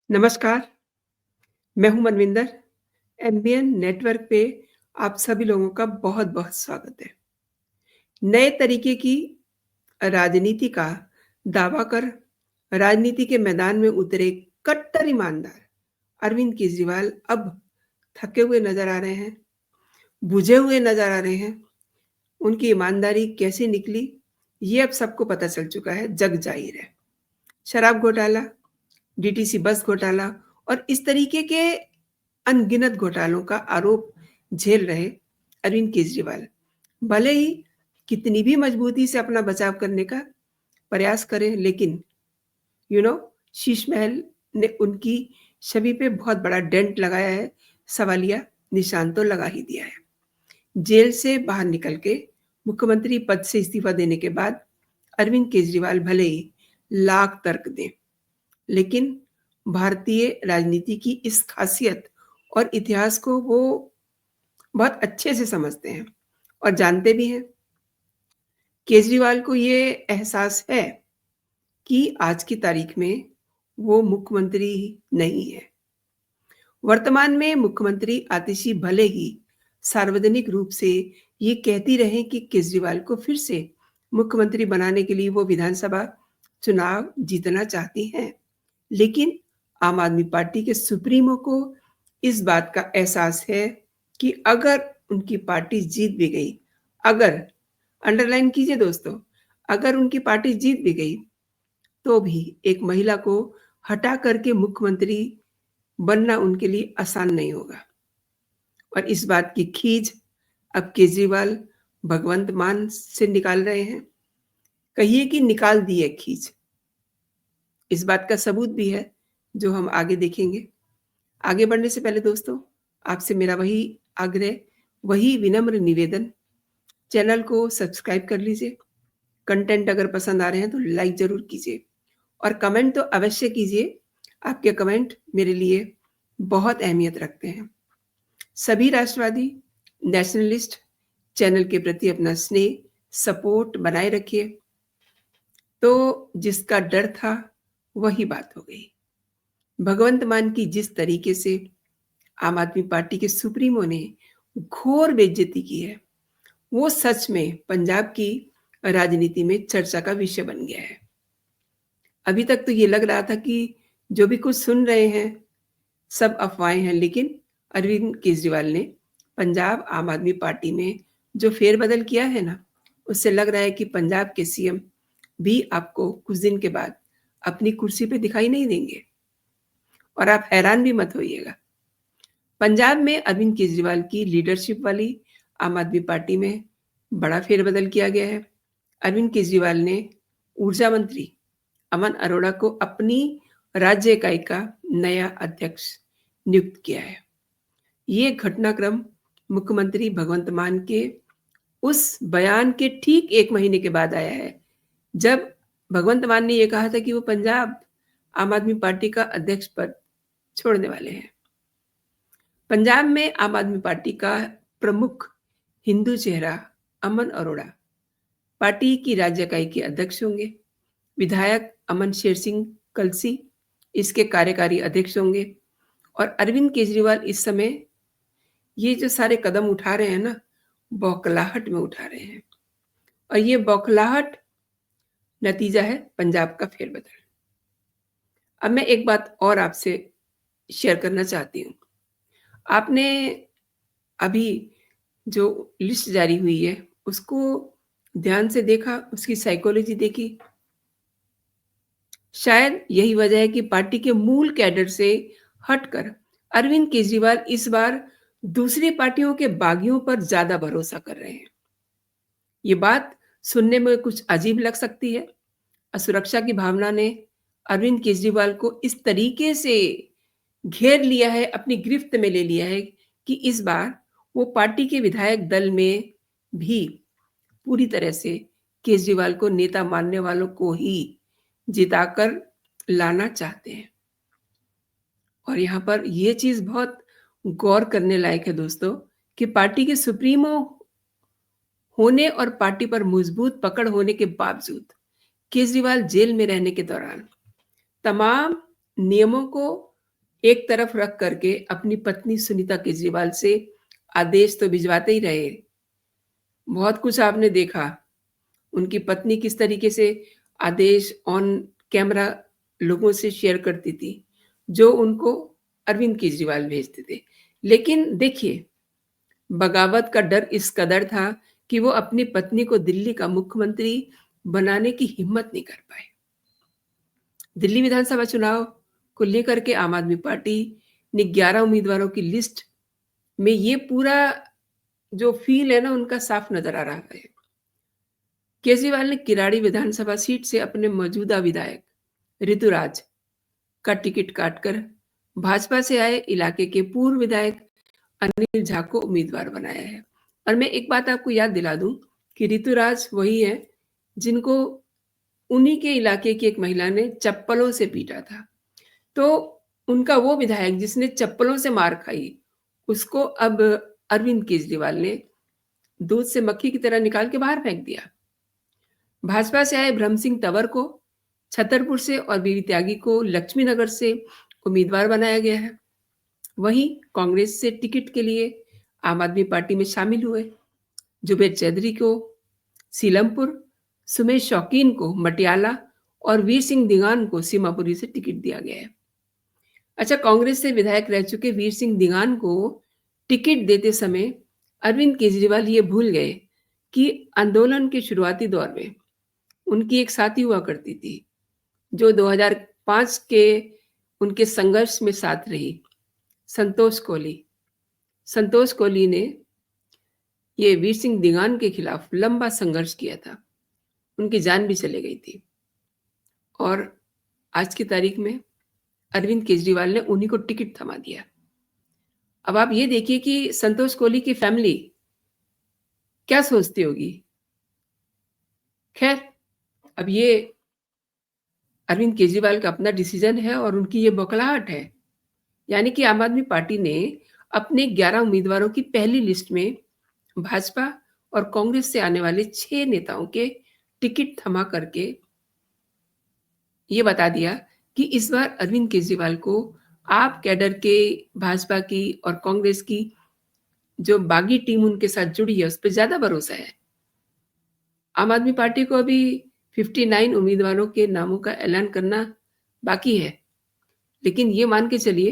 नमस्कार, मैं हूँ मनविंदर। एमबीएन नेटवर्क पे आप सभी लोगों का बहुत-बहुत स्वागत है। नए तरीके की राजनीति का दावा कर राजनीति के मैदान में उतरे कट्टर ईमानदार अरविंद केजरीवाल अब थके हुए नज़र आ रहे हैं, बुझे हुए नज़र आ रहे हैं। उनकी ईमानदारी कैसे निकली, ये अब सबको पता चल चुका है, जग जाहिर है। शराब घोटाला, डीटीसी बस घोटाला और इस तरीके के अनगिनत घोटालों का आरोप झेल रहे अरविंद केजरीवाल भले ही कितनी भी मजबूती से अपना बचाव करने का प्रयास करें, लेकिन यू नो शीश महल ने उनकी छवि पे बहुत बड़ा डेंट लगाया है, सवालिया निशान तो लगा ही दिया है। जेल से बाहर निकल के मुख्यमंत्री पद से इस्तीफा देने के बाद अरविंद केजरीवाल भले ही लाख तर्क दें, लेकिन भारतीय राजनीति की इस खासियत और इतिहास को वो बहुत अच्छे से समझते हैं और जानते भी हैं। केजरीवाल को ये एहसास है कि आज की तारीख में वो मुख्यमंत्री नहीं है। वर्तमान में मुख्यमंत्री आतिशी भले ही सार्वजनिक रूप से ये कहती रहे कि केजरीवाल को फिर से मुख्यमंत्री बनाने के लिए वो विधानसभा चुनाव जीतना चाहती हैं, लेकिन आम आदमी पार्टी के सुप्रीमो को इस बात का एहसास है कि अगर उनकी पार्टी जीत भी गई, अगर अंडरलाइन कीजिए दोस्तों, अगर उनकी पार्टी जीत भी गई, तो भी एक महिला को हटा करके मुख्यमंत्री बनना उनके लिए आसान नहीं होगा। और इस बात की खींच अब केजरीवाल भगवंत मान से निकाल रहे हैं। कहिए कि निकाल दी है खींच। इस बात का सबूत भी है जो हम आगे देखेंगे। आगे बढ़ने से पहले दोस्तों, आपसे मेरा वही आग्रह, वही विनम्र निवेदन, चैनल को सब्सक्राइब कर लीजिए। कंटेंट अगर पसंद आ रहे हैं तो लाइक ज़रूर कीजिए और कमेंट तो अवश्य कीजिए। आपके कमेंट मेरे लिए बहुत अहमियत रखते हैं। सभी राष्ट्रवादी, नेशनलिस्ट चैनल के प्रति अपना स्नेह, सपोर्ट बनाए रखिए। तो जिसका डर था, वही बात हो गई। भगवंत मान की जिस तरीके से आम आदमी पार्टी के सुप्रीमो ने घोर बेइज्जती की है, वो सच में पंजाब की राजनीति में चर्चा का विषय बन गया है। अभी तक तो ये लग रहा था कि जो भी कुछ सुन रहे हैं सब अफवाहें हैं, लेकिन अरविंद केजरीवाल ने पंजाब आम आदमी पार्टी में जो फेरबदल किया है ना, उससे लग रहा है कि पंजाब के सीएम भी आपको कुछ दिन के बाद अपनी कुर्सी पे दिखाई नहीं देंगे। और आप हैरान भी मत होइएगा। पंजाब में अरविंद केजरीवाल की लीडरशिप वाली आम आदमी पार्टी में बड़ा फेरबदल किया गया है। अरविंद केजरीवाल ने ऊर्जा मंत्री अमन अरोड़ा को अपनी राज्य इकाई का नया अध्यक्ष नियुक्त किया है। ये घटनाक्रम मुख्यमंत्री भगवंत मान के उस बयान के ठीक 1 महीने के बाद आया है, जब भगवंत मान ने ये कहा था कि वो पंजाब आम आदमी पार्टी का अध्यक्ष पद छोड़ने वाले हैं। पंजाब में आम आदमी पार्टी का प्रमुख हिंदू चेहरा अमन अरोड़ा पार्टी की राज्य इकाई के अध्यक्ष होंगे। विधायक अमन शेर सिंह कलसी इसके कार्यकारी अध्यक्ष होंगे। और अरविंद केजरीवाल इस समय ये जो सारे कदम उठा रहे हैं ना, बौखलाहट में उठा रहे हैं। और ये बौखलाहट नतीजा है पंजाब का फेरबदल। अब मैं एक बात और आपसे शेयर करना चाहती हूँ। आपने अभी जो लिस्ट जारी हुई है, उसको ध्यान से देखा, उसकी साइकोलॉजी देखी। शायद यही वजह है कि पार्टी के मूल कैडर से हटकर अरविंद केजरीवाल इस बार दूसरी पार्टियों के बागियों पर ज्यादा भरोसा कर रहे हैं। ये बात सुनने में कुछ अजीब लग सकती है। असुरक्षा की भावना ने अरविंद केजरीवाल को इस तरीके से घेर लिया है, अपनी गिरफ्त में ले लिया है कि इस बार वो पार्टी के विधायक दल में भी पूरी तरह से केजरीवाल को नेता मानने वालों को ही जिताकर लाना चाहते हैं। और यहाँ पर ये चीज़ बहुत गौर करने लायक है दोस्तों, कि पार्टी के सुप्रीमो होने और पार्टी पर मजबूत पकड़ होने के बावजूद केजरीवाल जेल में रहने के दौरान तमाम नियमों को एक तरफ रख करके अपनी पत्नी सुनीता केजरीवाल से आदेश तो भिजवाते ही रहे। बहुत कुछ आपने देखा, उनकी पत्नी किस तरीके से आदेश ऑन कैमरा लोगों से शेयर करती थी, जो उनको अरविंद केजरीवाल भेजते थे। लेकिन देखिए, बगावत का डर इस कदर था कि वो अपनी पत्नी को दिल्ली का मुख्यमंत्री बनाने की हिम्मत नहीं कर पाए। दिल्ली विधानसभा चुनाव को लेकर के आम आदमी पार्टी ने 11 उम्मीदवारों की लिस्ट में ये पूरा जो फ़ील है ना, उनका साफ नज़र आ रहा है। केजरीवाल ने किराड़ी विधानसभा सीट से अपने मौजूदा विधायक ऋतुराज का टिकट काटकर भाजपा से आए इलाके के पूर्व विधायक अनिल झा को उम्मीदवार बनाया है। और मैं एक बात आपको याद दिला दूं कि ऋतुराज वही है जिनको उन्हीं के इलाके की एक महिला ने चप्पलों से पीटा था। तो उनका वो विधायक जिसने चप्पलों से मार खाई, उसको अब अरविंद केजरीवाल ने दूध से मक्खी की तरह निकाल के बाहर फेंक दिया। भाजपा से आए ब्रह्म सिंह तंवर को छतरपुर से और बीवी त्यागी को लक्ष्मीनगर से उम्मीदवार बनाया गया है। वहीं कांग्रेस से टिकट के लिए आम आदमी पार्टी में शामिल हुए जुबेर चौधरी को सीलमपुर, सुमेश शौकीन को मटियाला और वीर सिंह दिगान को सीमापुरी से टिकट दिया गया है। अच्छा, कांग्रेस से विधायक रह चुके वीर सिंह दिगान को टिकट देते समय अरविंद केजरीवाल ये भूल गए कि आंदोलन के शुरुआती दौर में उनकी एक साथी हुआ करती थी, जो 2005 के उनके संघर्ष में साथ रही, संतोष कोहली। संतोष कोहली ने ये वीर सिंह दिगान के खिलाफ लंबा संघर्ष किया था, उनकी जान भी चली गई थी। और आज की तारीख में अरविंद केजरीवाल ने उन्हीं को टिकट थमा दिया। अब आप ये देखिए कि संतोष कोहली की फैमिली क्या सोचती होगी। खैर, अब ये अरविंद केजरीवाल का अपना डिसीजन है और उनकी ये बौखलाहट है। यानी कि आम आदमी पार्टी ने अपने 11 उम्मीदवारों की पहली लिस्ट में भाजपा और कांग्रेस से आने वाले 6 नेताओं के टिकट थमा करके ये बता दिया कि इस बार अरविंद केजरीवाल को आप कैडर के भाजपा की और कांग्रेस की जो बागी टीम उनके साथ जुड़ी है, उस पर ज्यादा भरोसा है। आम आदमी पार्टी को अभी 59 उम्मीदवारों के नामों का ऐलान करना बाकी है, लेकिन ये मान के चलिए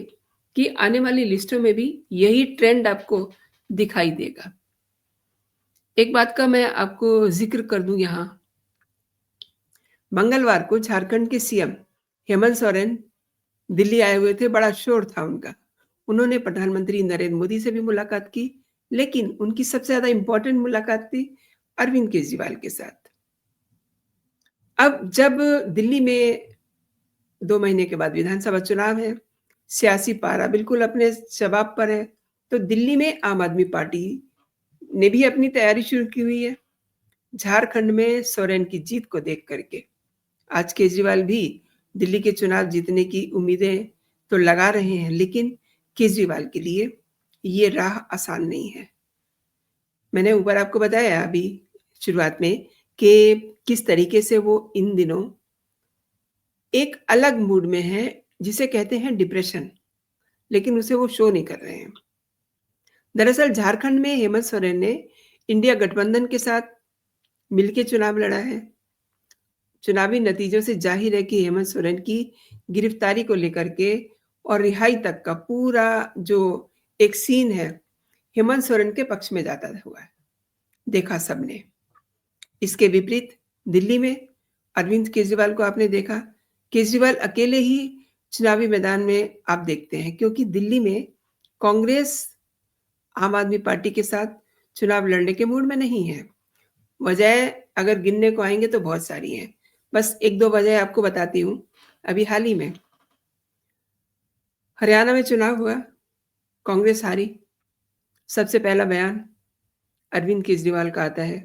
कि आने वाली लिस्टों में भी यही ट्रेंड आपको दिखाई देगा। एक बात का मैं आपको जिक्र कर दूं यहाँ, मंगलवार को झारखंड के सीएम हेमंत सोरेन दिल्ली आए हुए थे, बड़ा शोर था उनका। उन्होंने प्रधानमंत्री नरेंद्र मोदी से भी मुलाकात की, लेकिन उनकी सबसे ज्यादा इंपॉर्टेंट मुलाकात थी अरविंद केजरीवाल के साथ। अब जब दिल्ली में 2 महीने के बाद विधानसभा चुनाव है, सियासी पारा बिल्कुल अपने शबाब पर है, तो दिल्ली में आम आदमी पार्टी ने भी अपनी तैयारी शुरू की हुई है। झारखंड में सोरेन की जीत को देख करके आज केजरीवाल भी दिल्ली के चुनाव जीतने की उम्मीदें तो लगा रहे हैं, लेकिन केजरीवाल के लिए ये राह आसान नहीं है। मैंने ऊपर आपको बताया अभी शुरुआत में कि किस तरीके से वो इन दिनों एक अलग मूड में है, जिसे कहते हैं डिप्रेशन, लेकिन उसे वो शो नहीं कर रहे हैं। दरअसल झारखंड में हेमंत सोरेन ने इंडिया गठबंधन के साथ मिलकर चुनाव लड़ा है। चुनावी नतीजों से जाहिर है कि हेमंत सोरेन की गिरफ्तारी को लेकर के और रिहाई तक का पूरा जो एक सीन है, हेमंत सोरेन के पक्ष में जाता हुआ है, देखा सबने। इसके विपरीत दिल्ली में अरविंद केजरीवाल को आपने देखा, केजरीवाल अकेले ही चुनावी मैदान में आप देखते हैं, क्योंकि दिल्ली में कांग्रेस आम आदमी पार्टी के साथ चुनाव लड़ने के मूड में नहीं है। वजह अगर गिनने को आएंगे तो बहुत सारी हैं, बस 1-2 वजह आपको बताती हूँ। अभी हाल ही में हरियाणा में चुनाव हुआ, कांग्रेस हारी। सबसे पहला बयान अरविंद केजरीवाल का आता है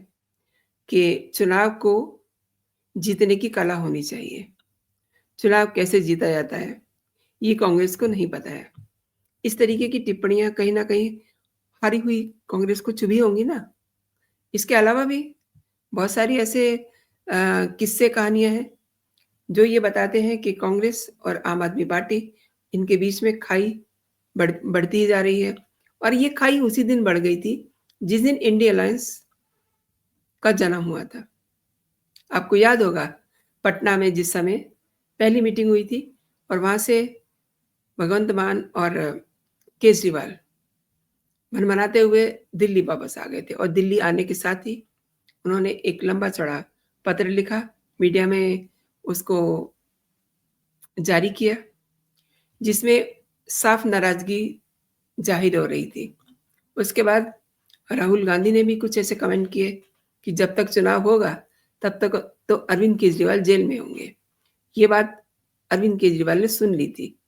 कि चुनाव को जीतने की कला होनी चाहिए। चुनाव कैसे जीता जाता है, ये कांग्रेस को नहीं पता है। इस तरीके की टिप्पणियां कहीं ना कहीं हारी हुई कांग्रेस को चुभी होंगी ना। इसके अलावा भी बहुत सारी ऐसे किस्से कहानियां हैं जो ये बताते हैं कि कांग्रेस और आम आदमी पार्टी इनके बीच में खाई बढ़ती ही जा रही है और ये खाई उसी दिन बढ़ गई थी, जिस दिन इंडी अलायंस का जन्म हुआ था। आपको याद होगा, पटना में जिस समय पहली मीटिंग हुई थी और वहाँ से भगवंत मान और केजरीवाल मनमनाते हुए दिल्ली वापस आ गए थे और दिल्ली आने के साथ ही उन्होंने एक लंबा-चौड़ा पत्र लिखा, मीडिया में उसको जारी किया, जिसमें साफ नाराज़गी ज़ाहिर हो रही थी। उसके बाद राहुल गांधी ने भी कुछ ऐसे कमेंट किए कि जब तक चुनाव होगा, तब तक तो अरविंद केजरीवाल जेल में होंगे। ये बात अरविंद केजरीवाल ने सुन ली थी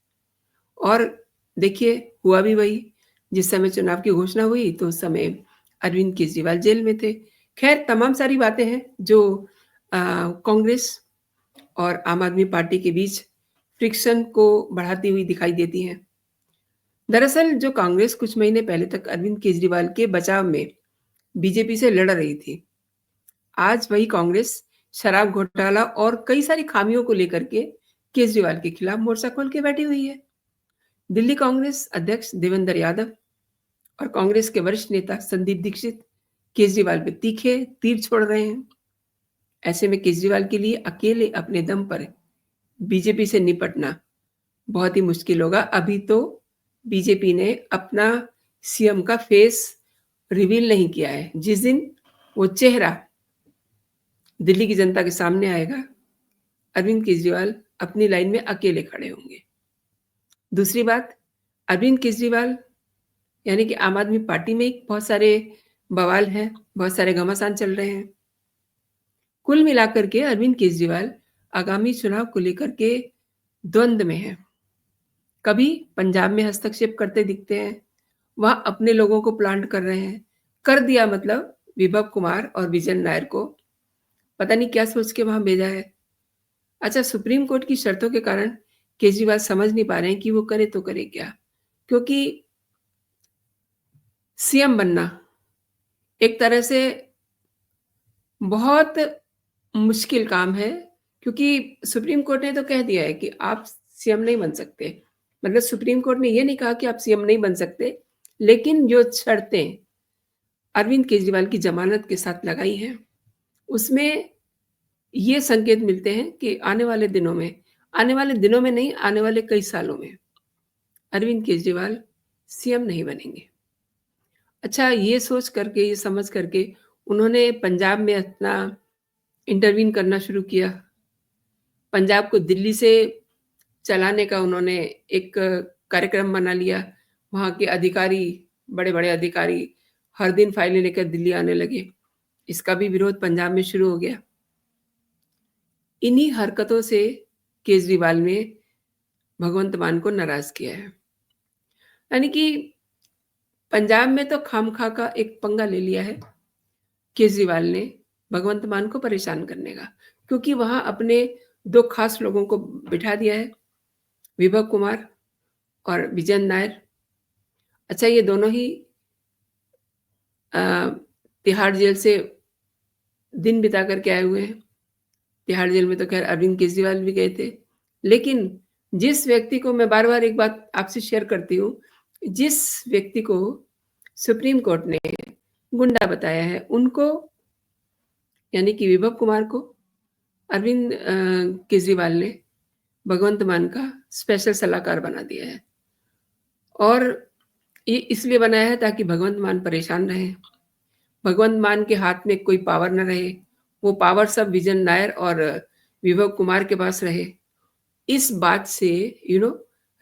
और देखिए हुआ भी वही। जिस समय चुनाव की घोषणा हुई तो उस समय अरविंद केजरीवाल जेल में थे। खैर तमाम सारी बातें हैं जो कांग्रेस और आम आदमी पार्टी के बीच फ्रिक्शन को बढ़ाती हुई दिखाई देती हैं। दरअसल जो कांग्रेस कुछ महीने पहले तक अरविंद केजरीवाल के बचाव में बीजेपी से लड़ रही थी, आज वही कांग्रेस शराब घोटाला और कई सारी खामियों को लेकर के केजरीवाल के खिलाफ मोर्चा खोल के बैठी हुई है। दिल्ली कांग्रेस अध्यक्ष देवेंद्र यादव और कांग्रेस के वरिष्ठ नेता संदीप दीक्षित केजरीवाल पे तीखे तीर छोड़ रहे हैं। ऐसे में केजरीवाल के लिए अकेले अपने दम पर बीजेपी से निपटना बहुत ही मुश्किल होगा। अभी तो बीजेपी ने अपना सीएम का फेस रिवील नहीं किया है। जिस दिन वो चेहरा दिल्ली की जनता के सामने आएगा, अरविंद केजरीवाल अपनी लाइन में अकेले खड़े होंगे। दूसरी बात, अरविंद केजरीवाल यानी कि आम आदमी पार्टी में बहुत सारे बवाल हैं, बहुत सारे घमासान चल रहे हैं। कुल मिलाकर के अरविंद केजरीवाल आगामी चुनाव को लेकर के द्वंद में हैं। कभी पंजाब में हस्तक्षेप करते दिखते हैं, वहाँ अपने लोगों को प्लांट कर रहे हैं। कर दिया मतलब विभव कुमार और विजय नायर को पता नहीं क्या सोच के वहाँ भेजा है। अच्छा, सुप्रीम कोर्ट की शर्तों के कारण केजरीवाल समझ नहीं पा रहे हैं कि वो करे तो करे क्या? क्योंकि सीएम बनना एक तरह से बहुत मुश्किल काम है, क्योंकि सुप्रीम कोर्ट ने तो कह दिया है कि आप सीएम नहीं बन सकते। मतलब सुप्रीम कोर्ट ने ये नहीं कहा कि आप सीएम नहीं बन सकते, लेकिन जो शर्तें अरविंद केजरीवाल की ज़मानत के साथ लगाई हैं, उसमें ये संकेत मिलते हैं कि आने वाले दिनों में नहीं, आने वाले कई सालों में अरविंद केजरीवाल सीएम नहीं बनेंगे। अच्छा, ये सोच करके, ये समझ करके उन्होंने पंजाब में अपना इंटरवीन करना शुरू किया। पंजाब को दिल्ली से चलाने का उन्होंने एक कार्यक्रम बना लिया। वहाँ के अधिकारी, बड़े-बड़े अधिकारी हर दिन फाइलें लेकर दिल्ली आने लगे। इसका भी विरोध पंजाब में शुरू हो गया। इन्हीं हरकतों से केजरीवाल ने भगवंत मान को नाराज़ किया है। यानी कि पंजाब में तो खामखा का एक पंगा ले लिया है केजरीवाल ने भगवंत मान को परेशान करने का, क्योंकि वहाँ अपने 2 खास लोगों को बिठा दिया है, विभव कुमार और विजय नायर। अच्छा, ये दोनों ही अ, तिहाड़ जेल से दिन बिता कर के आए हुए हैं। तिहाड़ जेल में तो खैर अरविंद केजरीवाल भी गए थे। लेकिन जिस व्यक्ति को मैं बार-बार एक बात आपसे शेयर करती हूँ, जिस व्यक्ति को सुप्रीम कोर्ट ने गुंडा बताया है, उनको यानी कि विभव कुमार को अरविंद केजरीवाल ने भगवंत मान का स्पेशल सलाहकार बना दिया है। और ये इसलिए बनाया है ताकि भगवंत मान परेशान रहें। भगवंत मान के हाथ में कोई पावर न रहे, वो पावर सब विजय नायर और विभव कुमार के पास रहे। इस बात से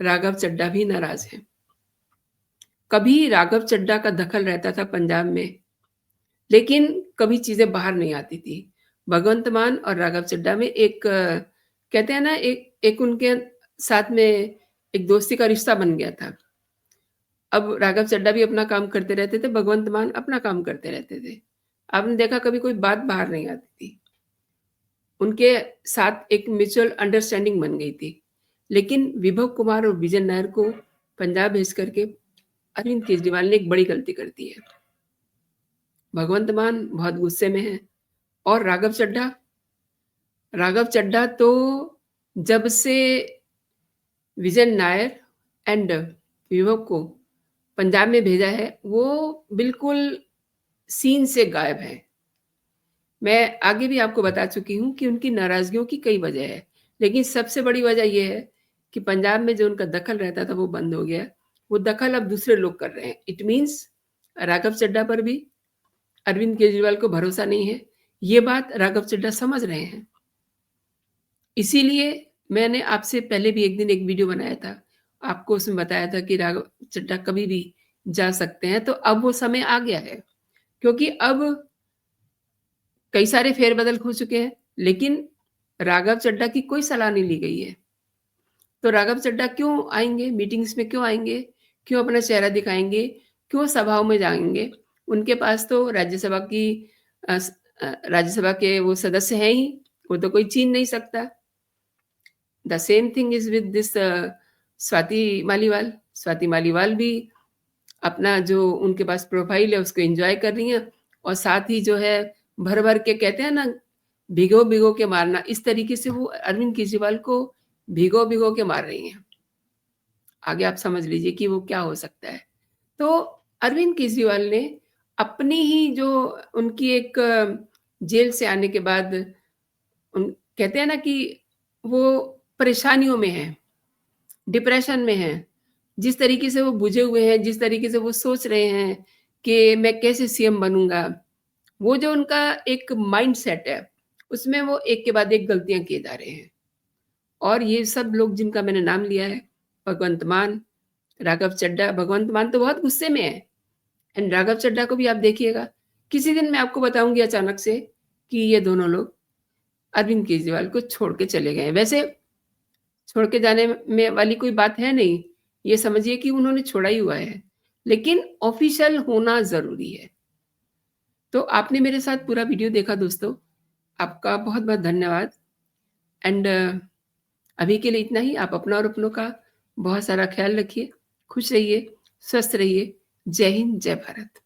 राघव चड्ढा भी नाराज़ हैं। कभी राघव चड्ढा का दखल रहता था पंजाब में, लेकिन कभी चीज़ें बाहर नहीं आती थी। भगवंत मान और राघव चड्ढा में एक कहते हैं ना, एक एक उनके साथ में एक दोस्ती का रिश्ता बन गया था। अब राघव चड्ढा भी अपना काम करते रहते थे, भगवंत मान अपना काम करते रहते थे। आपने देखा कभी कोई बात बाहर नहीं आती थी। उनके साथ एक म्यूचुअल अंडरस्टैंडिंग बन गई थी। लेकिन विभव कुमार और विजय नायर को पंजाब भेज करके अरविंद केजरीवाल ने एक बड़ी गलती कर दी है। भगवंत मान बहुत गुस्से में हैं और राघव चड्ढा तो जब से विजय नायर एंड विभव को पंजाब में भेजा है, वो बिल्कुल सीन से गायब हैं। मैं आगे भी आपको बता चुकी हूँ कि उनकी नाराज़गियों की कई वजह है, लेकिन सबसे बड़ी वजह ये है कि पंजाब में जो उनका दखल रहता था, वो बंद हो गया। वो दखल अब दूसरे लोग कर रहे हैं। इट मीन्स राघव चड्ढा पर भी अरविंद केजरीवाल को भरोसा नहीं है। ये बात राघव चड्ढा समझ रहे हैं। इसीलिए मैंने आपसे पहले भी एक दिन एक वीडियो बनाया था। आपको उसमें बताया था कि राघव चड्ढा कभी भी जा सकते हैं, तो अब वो समय आ गया है, क्योंकि अब कई सारे फेरबदल हो चुके हैं, लेकिन राघव चड्ढा की कोई सलाह नहीं ली गई है। तो राघव चड्ढा क्यों आएँगे? मीटिंग्स में क्यों आएँगे? क्यों अपना चेहरा दिखाएँगे? क्यों सभाओं में जाएँगे? उनके पास तो राज्यसभा के वो सदस्य हैं ही, वो तो कोई छीन नहीं सकता। The same thing is with this Swati Maliwal. Swati Maliwal भी अपना जो उनके पास प्रोफ़ाइल है उसको एन्जॉय कर रही हैं, और साथ ही जो है भर-भर के कहते हैं ना, भिगो-भिगो के मारना, इस तरीके से वो अरविंद केजरीवाल को भिगो-भिगो के मार रही हैं। आगे आप समझ लीजिए कि वो क्या हो सकता है। तो अरविंद केजरीवाल ने अपनी ही जो उनकी एक जेल से आने के बाद उन कहते हैं ना कि वो परेशानियों में हैं, डिप्रेशन में हैं। जिस तरीके से वो बुझे हुए हैं, जिस तरीके से वो सोच रहे हैं कि मैं कैसे सीएम बनूँगा, वो जो उनका एक माइंडसेट है, उसमें वो एक के बाद एक गलतियाँ किए जा रहे हैं। और ये सब लोग जिनका मैंने नाम लिया है, भगवंत मान, राघव चड्ढा। भगवंत मान तो बहुत गुस्से में है, एंड राघव चड्ढा को भी आप देखिएगा। किसी दिन मैं आपको बताऊँगी अचानक से कि ये दोनों लोग अरविंद केजरीवाल को छोड़ के चले गए हैं। वैसे छोड़ के जाने में वाली कोई बात है नहीं, ये समझिए कि उन्होंने छोड़ा ही हुआ है, लेकिन ऑफ़िशियल होना ज़रूरी है। तो आपने मेरे साथ पूरा वीडियो देखा दोस्तों, आपका बहुत-बहुत धन्यवाद। एंड अभी के लिए इतना ही। आप अपना और अपनों का बहुत सारा ख़्याल रखिए, खुश रहिए, स्वस्थ रहिए। जय हिंद, जय भारत।